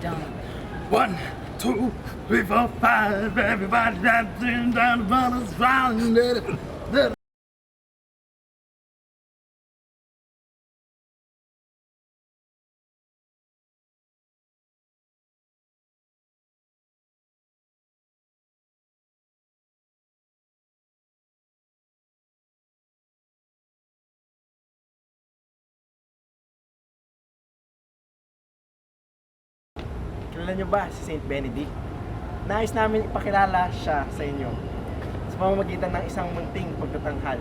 down. 1, 2, 3, 4, 5. Everybody dancing down the front of Kilala niyo ba si Saint Benedict? Nais namin ipakilala siya sa inyo sa pamamagitan ng isang munting pagtatanghal.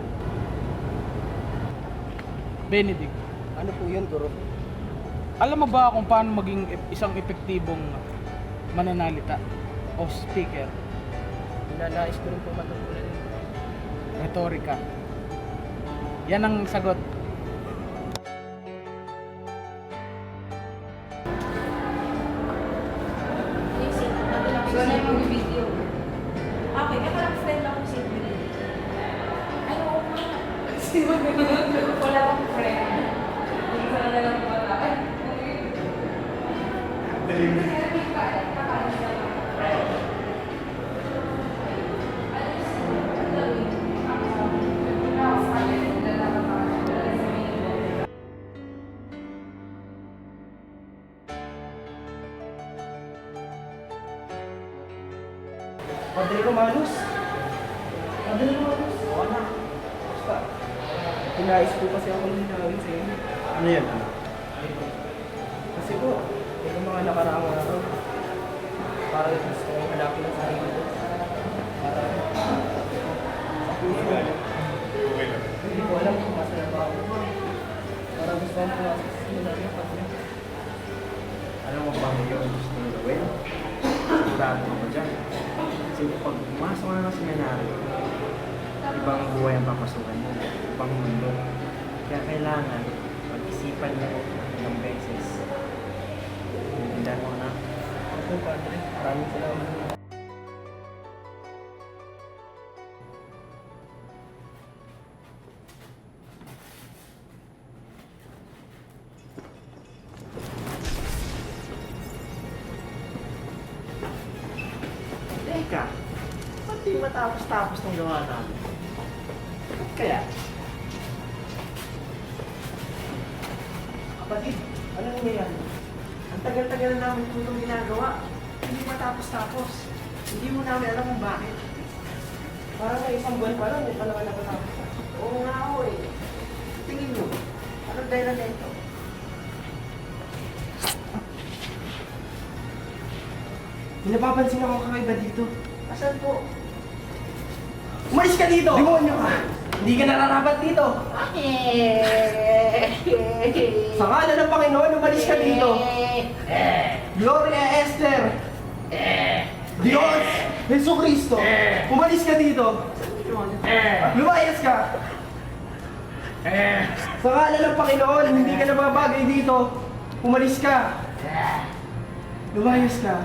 Benedict, Ano po yun, Guro? alam mo ba kung paano maging isang epektibong mananalita o speaker? Nais ko rin po matutunan yun. Retorika. Yan ang sagot. Gusto na yung video. Okay, parang friend lang ko si Billy. Ay, oo nga. Kasi wala akong friend. Hindi ko na lang wala. Ay, Padre Romanus? Padre Romanus? Oo na. Basta. Tinais po kasi ako ng gawin sa inyo. Ano yan? Kasi po, yung mga nakaraang araw, parang gusto kong hanapin ang sarili ko. Para sa puso ko. Hindi ko alam kung nasa na ba ako. Parang gusto kong pumasok sa simulan niya kasi. Alam mo ba yung gusto mo gawin? Sigurado ako dyan. Kasi pag pumasok ka na ng seminary, ibang buhay ang papasukan mo, ibang mundo. Kaya kailangan pag-isipan mo ng ilang beses. Hindi mo na. Ako, Padre, maraming salamat. Teka, ba't di matapos-tapos ng gawa namin? Ba't kaya? Kapatid, ano nangyayari? Ang tagal-tagal na namin po itong ginagawa. Hindi matapos-tapos. Hindi mo namin alam kung bakit. Parang may isang buwan pa lang, may pala ka napatapos. Oo nga ako eh. Tingin mo, anong dahilan na ito? May napapansin akong kakaiba dito. Asan po? Umalis ka dito! Demonyo ka! Hindi ka nararapat dito! Sa ngalan ng Panginoon, umalis ka dito! Gloria Esther! Diyos! Jesu Cristo! Umalis ka dito! Lumayas ka! Sa ngalan ng Panginoon, hindi ka na babagay dito! Umalis ka! Lumayas ka!